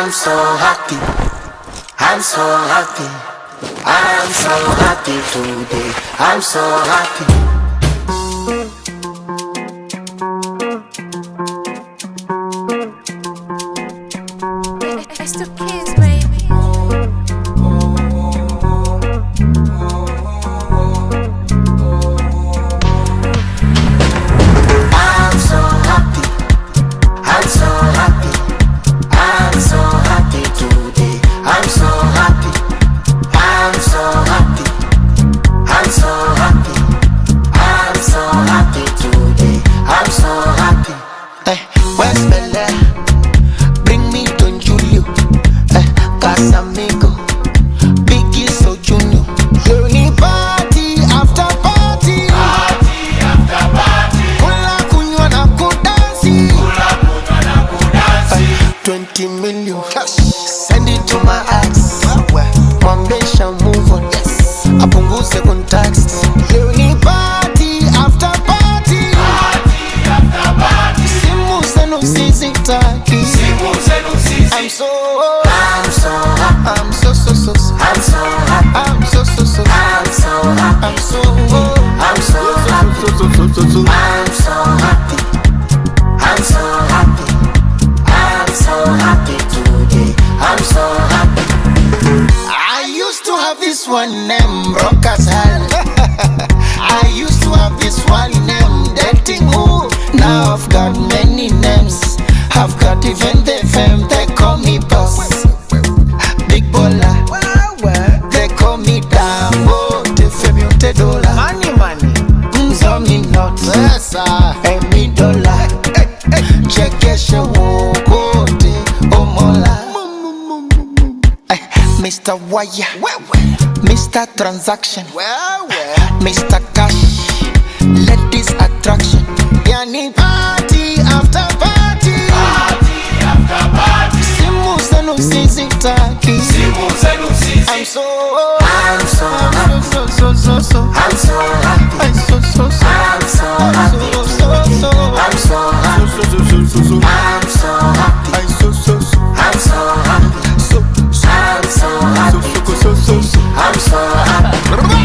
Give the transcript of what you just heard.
I'm so happy. I'm so happy. I'm so happy today. I'm so happy. S2kizzy Baby. I'm so happy. I'm so happy. I'm so happy today. I'm so happy. I'm so happy. I'm so happy. I'm so happy today. I'm so happy. Where's Belaire? Bring me Dom Julio. Casamigo. Biggie so junior. Only party after party. Party after party. Kula kunywa na kudansi. Kula kunywa na kudansi. 20 million cash. Send it to my ex. Mwambie move on. Apunguze kuntext. Only party after party. Party after party. Simu zenu sizitaki. Simu zenu sizitaki. I'm so happy. I'm so I'm so happy. I'm so I'm so happy. I'm so I'm so happy. I'm so happy. I'm so happy. I'm so happy today. I'm so happy. I used to have this one name, broke as hell. I used to have this one name, dating who. Now I've got many names. I've got even the fame. They call me boss, big baller. They call me Dambo, the fame you te dollar. Money. So me not pesa, me dollar. Chekesha wokote omola. Mr. Wire, Mr. Transaction, Mr. Cash, ladies attraction. Yani party after party. Party after party. Simu zenu sizitaki. Simu zenu sizitaki. I'm so happy. I'm so happy. I'm so happy. I'm so happy. I'm so happy. I'm so happy. I'm so happy.